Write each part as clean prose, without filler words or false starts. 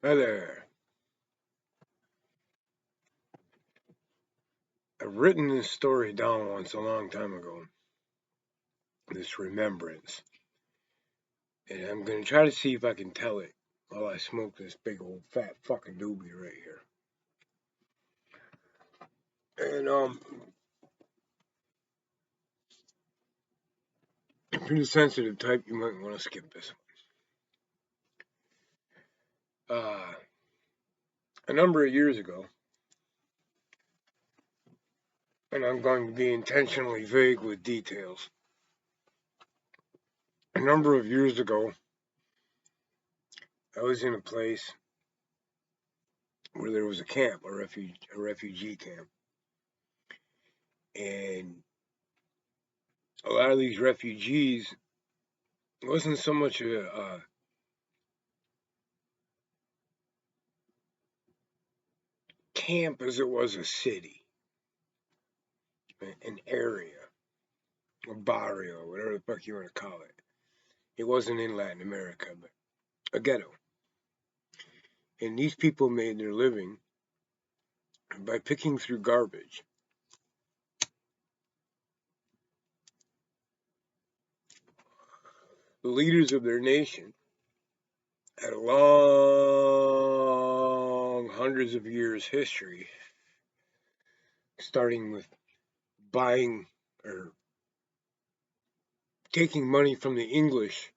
Hi there. I've written this story down once a long time ago, this remembrance, and I'm going to try to see if I can tell it while I smoke this big old fat fucking doobie right here. And, if you're the sensitive type, you might want to skip this one. A number of years ago, and I'm going to be intentionally vague with details. A number of years ago, I was in a place where there was a camp, a refugee camp, and a lot of these refugees it wasn't so much a camp as it was a city, an area, a barrio, whatever the fuck you want to call it. It wasn't in Latin America, but a ghetto. And these people made their living by picking through garbage. The leaders of their nation had a long, hundreds of years history, starting with buying or taking money from the English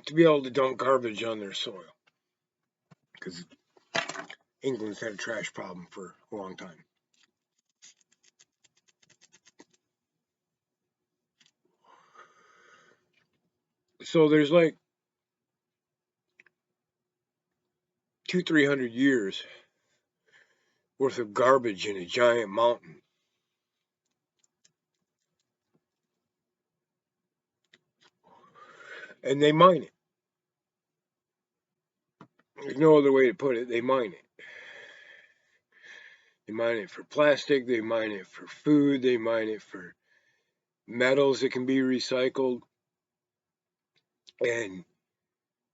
to be able to dump garbage on their soil. Because England's had a trash problem for a long time. So there's like 300 years worth of garbage in a giant mountain. And they mine it. There's no other way to put it. They mine it. They mine it for plastic. They mine it for food. They mine it for metals that can be recycled. And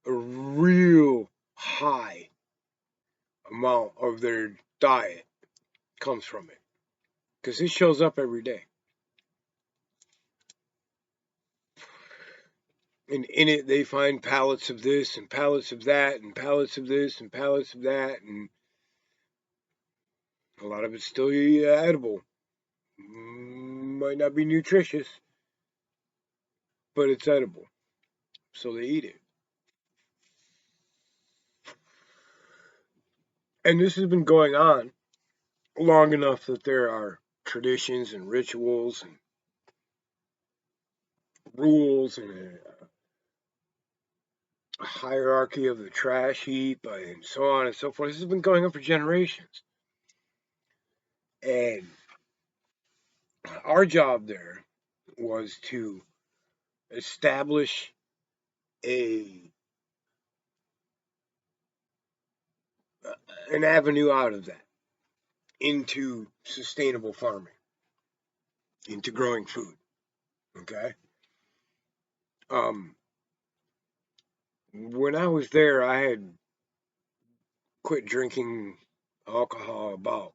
a real high amount of their diet comes from it. Because it shows up every day. And in it, they find pallets of this and pallets of that and pallets of this and pallets of that. And a lot of it's still edible. Might not be nutritious, but it's edible. So they eat it. And this has been going on long enough that there are traditions and rituals and rules and a hierarchy of the trash heap and so on and so forth. This has been going on for generations. And our job there was to establish a an avenue out of that into sustainable farming, into growing food. Okay. Um, when I was there, I had quit drinking alcohol about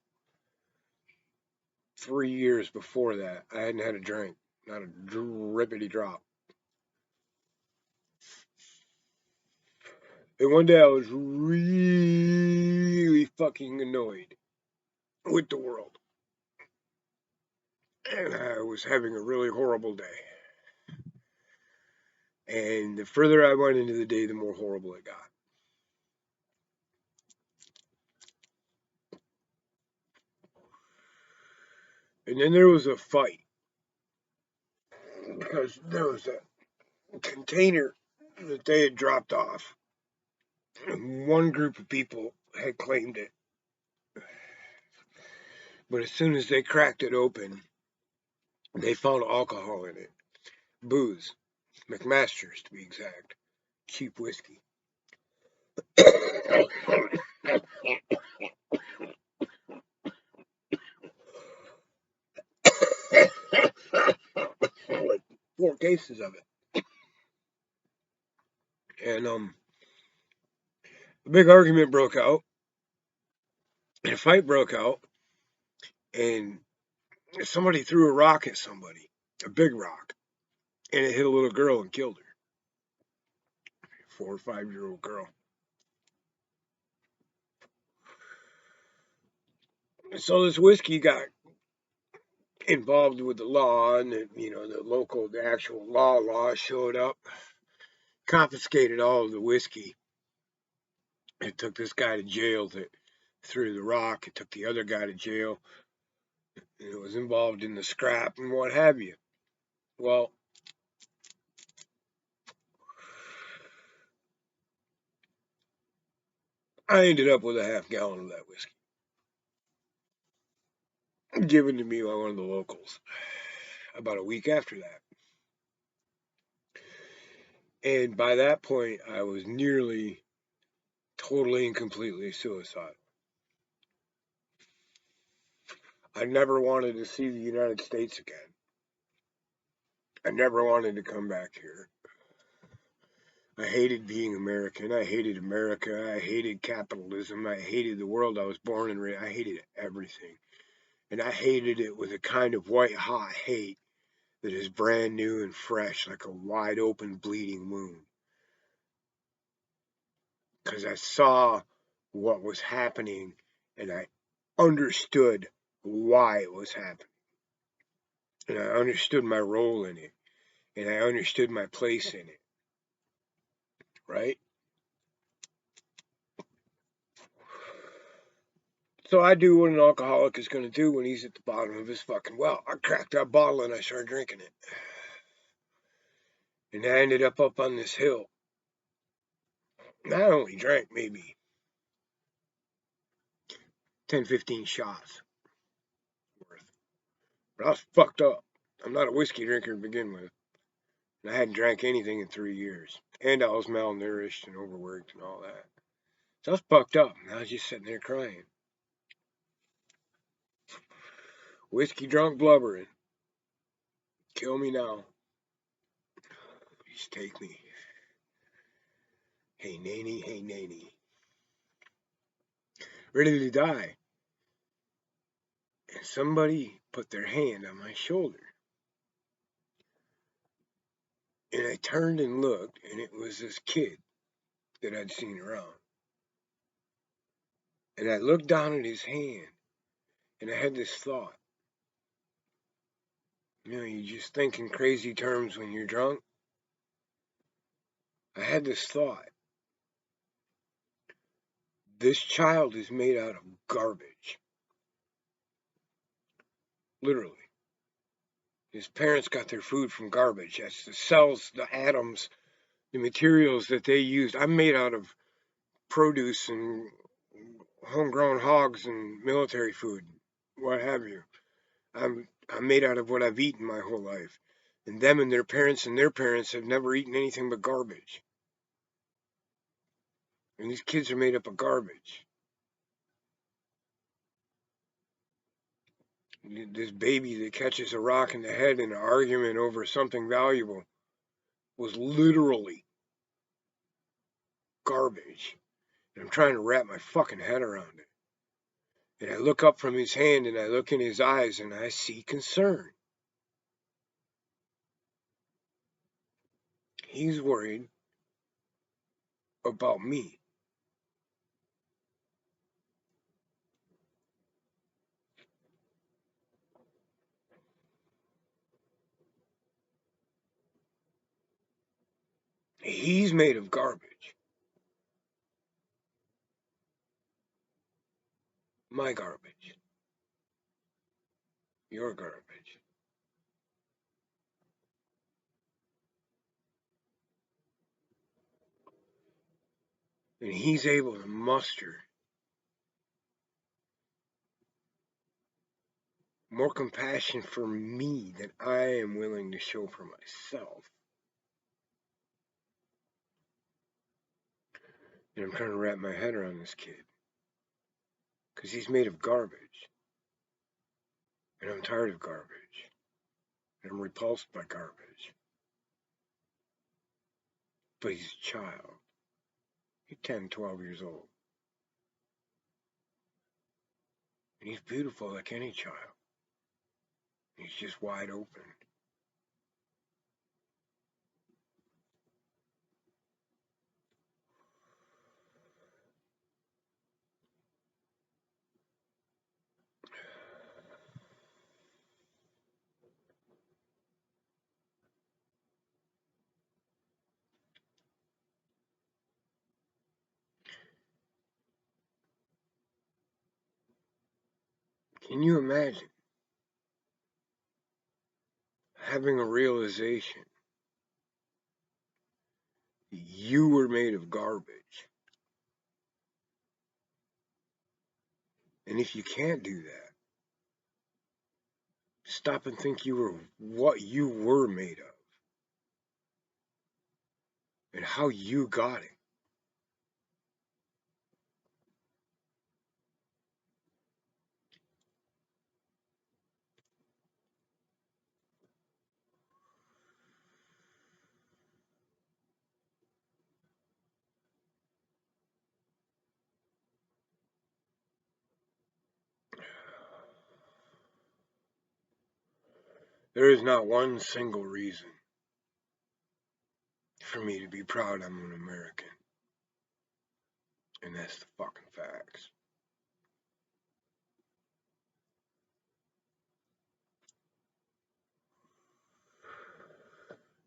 3 years before that. I hadn't had a drink, not a drippity drop. And one day I was really fucking annoyed with the world. And I was having a really horrible day. And the further I went into the day, the more horrible it got. And then there was a fight because there was a container that they had dropped off. And one group of people had claimed it. But as soon as they cracked it open, they found alcohol in it. Booze. McMaster's, to be exact. Cheap whiskey. Like 4 cases of it. And A big argument broke out, and a fight broke out, and somebody threw a rock at somebody, a big rock, and it hit a little girl and killed her. 4 or 5-year-old girl. So this whiskey got involved with the law, and the actual law showed up, confiscated all of the whiskey. It took this guy to jail that threw the rock. It took the other guy to jail. And it was involved in the scrap and what have you. Well, I ended up with a half gallon of that whiskey, given to me by one of the locals about a week after that. And by that point, I was nearly totally and completely suicidal. I never wanted to see the United States again. I never wanted to come back here. I hated being American. I hated America. I hated capitalism. I hated the world I was born in. I hated everything. And I hated it with a kind of white hot hate that is brand new and fresh, like a wide open bleeding wound. Because I saw what was happening and I understood why it was happening. And I understood my role in it. And I understood my place in it. Right? So I do what an alcoholic is going to do when he's at the bottom of his fucking well. I cracked that bottle and I started drinking it. And I ended up on this hill. And I only drank maybe 10, 15 shots worth. But I was fucked up. I'm not a whiskey drinker to begin with. And I hadn't drank anything in 3 years. And I was malnourished and overworked and all that. So I was fucked up. And I was just sitting there crying. Whiskey drunk blubbering. Kill me now. Please take me. Hey, nanny, hey, nanny. Ready to die. And somebody put their hand on my shoulder. And I turned and looked, and it was this kid that I'd seen around. And I looked down at his hand, and I had this thought. You just think in crazy terms when you're drunk. I had this thought. This child is made out of garbage. Literally. His parents got their food from garbage. That's the cells, the atoms, the materials that they used. I'm made out of produce and homegrown hogs and military food, what have you. I'm made out of what I've eaten my whole life. And them and their parents have never eaten anything but garbage. And these kids are made up of garbage. This baby that catches a rock in the head in an argument over something valuable was literally garbage. And I'm trying to wrap my fucking head around it. And I look up from his hand and I look in his eyes and I see concern. He's worried about me. He's made of garbage. My garbage. Your garbage. And he's able to muster more compassion for me than I am willing to show for myself. And I'm trying to wrap my head around this kid. Because he's made of garbage. And I'm tired of garbage. And I'm repulsed by garbage. But he's a child. He's 10, 12 years old. And he's beautiful like any child. He's just wide open. Can you imagine having a realization you were made of garbage? And if you can't do that, stop and think you were what you were made of and how you got it. There is not one single reason for me to be proud I'm an American. And that's the fucking facts.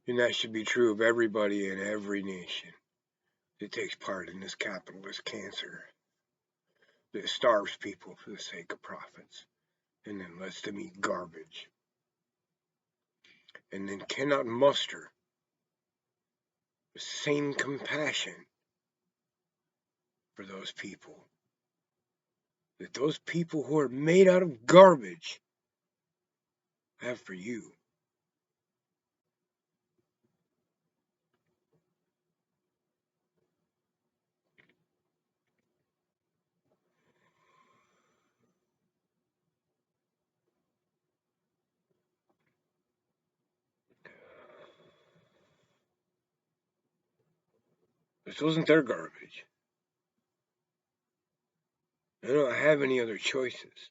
And that should be true of everybody in every nation that takes part in this capitalist cancer that starves people for the sake of profits and then lets them eat garbage and then cannot muster the same compassion for those people that those people who are made out of garbage have for you. This wasn't their garbage. They don't have any other choices.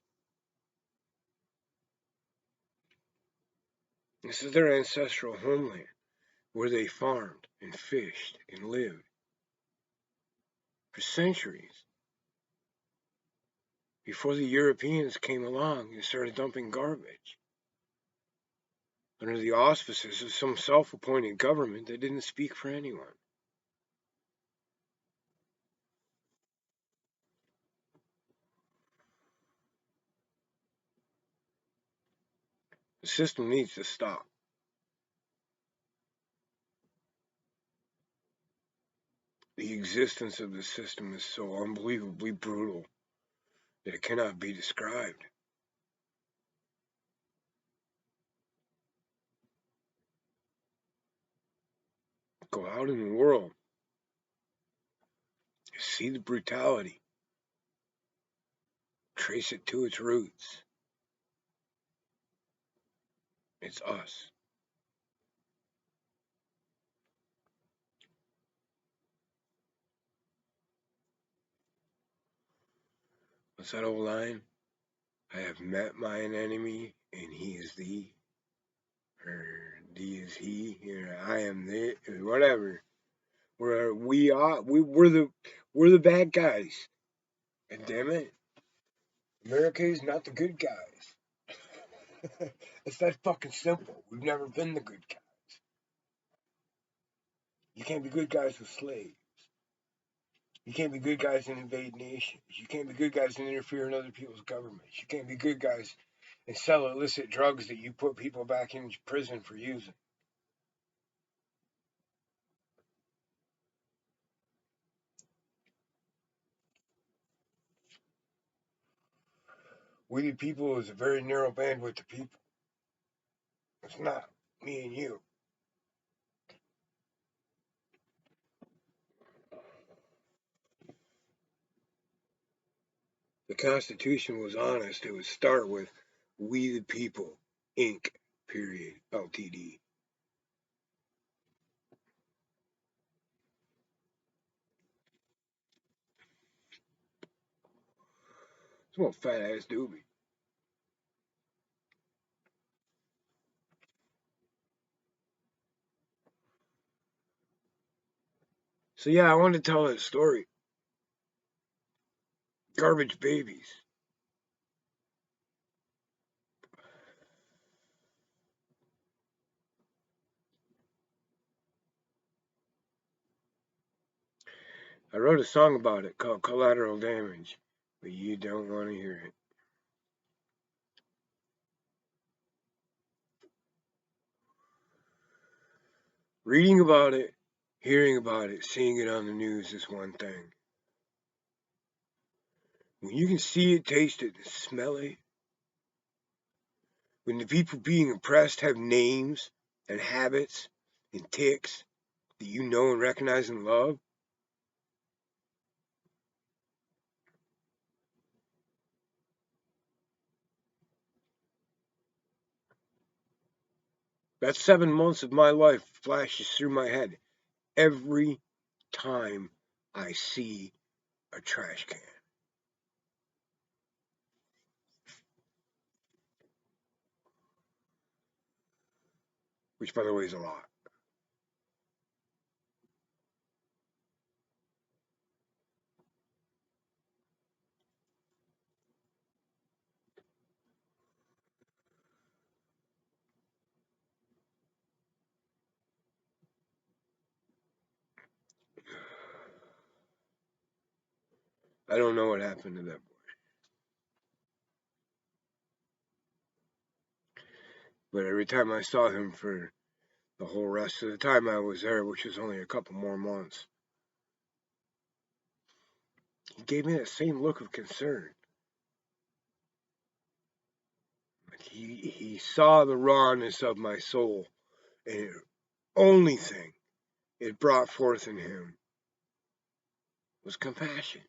This is their ancestral homeland where they farmed and fished and lived for centuries before the Europeans came along and started dumping garbage under the auspices of some self-appointed government that didn't speak for anyone. The system needs to stop. The existence of the system is so unbelievably brutal that it cannot be described. Go out in the world, see the brutality, trace it to its roots. It's us. What's that old line? I have met mine enemy, and he is thee, or thee is he, I am the, whatever. We're the bad guys. And damn it, America is not the good guys. It's that fucking simple. We've never been the good guys. You can't be good guys with slaves. You can't be good guys and invade nations. You can't be good guys and interfere in other people's governments. You can't be good guys and sell illicit drugs that you put people back in prison for using. We the people is a very narrow bandwidth of people. It's not me and you. The Constitution was honest. It would start with "We the People, Inc. Period. Ltd." Some old fat ass doobie. So yeah, I wanted to tell that story. Garbage babies. I wrote a song about it called Collateral Damage, but you don't want to hear it. Reading about it, hearing about it, seeing it on the news is one thing. When you can see it, taste it, and smell it, when the people being oppressed have names and habits and ticks that you know and recognize and love, that 7 months of my life flashes through my head every time I see a trash can. Which, by the way, is a lot. I don't know what happened to that boy. But every time I saw him for the whole rest of the time I was there, which was only a couple more months, he gave me that same look of concern. Like he saw the rawness of my soul, and the only thing it brought forth in him was compassion.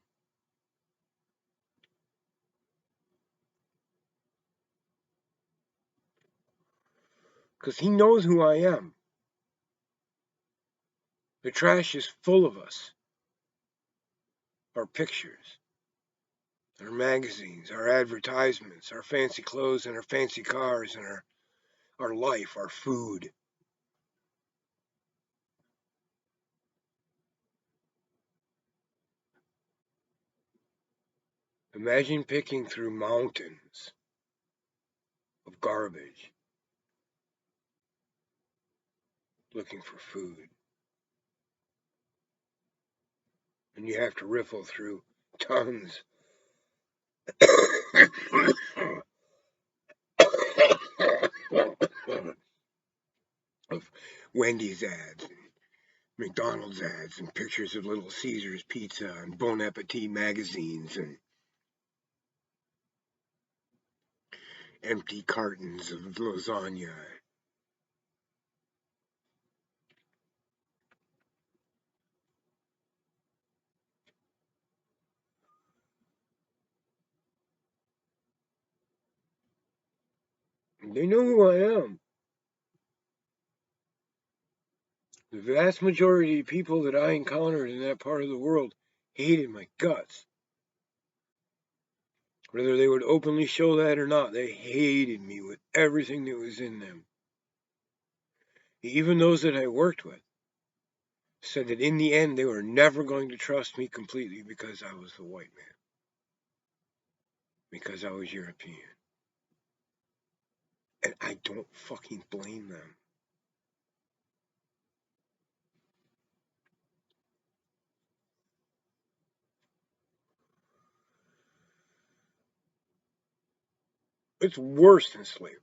Because he knows who I am. The trash is full of us. Our pictures, our magazines, our advertisements, our fancy clothes and our fancy cars and our life, our food. Imagine picking through mountains of garbage looking for food. And you have to riffle through tons of Wendy's ads and McDonald's ads and pictures of Little Caesars pizza and Bon Appetit magazines and empty cartons of lasagna. They know who I am. The vast majority of people that I encountered in that part of the world hated my guts. Whether they would openly show that or not, they hated me with everything that was in them. Even those that I worked with said that in the end they were never going to trust me completely because I was the white man, because I was European. And I don't fucking blame them. It's worse than slavery.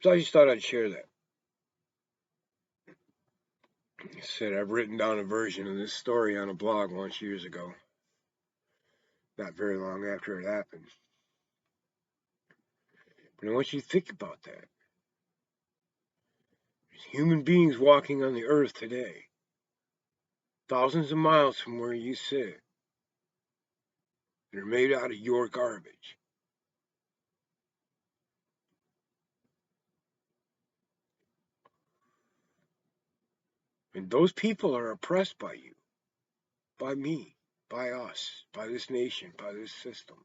So I just thought I'd share that. I said I've written down a version of this story on a blog once years ago, not very long after it happened. But I want you to think about that. There's human beings walking on the earth today thousands of miles from where you sit. They're made out of your garbage. And those people are oppressed by you, by me, by us, by this nation, by this system.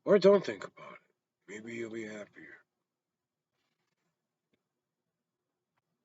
Or don't think about it. Maybe you'll be happier.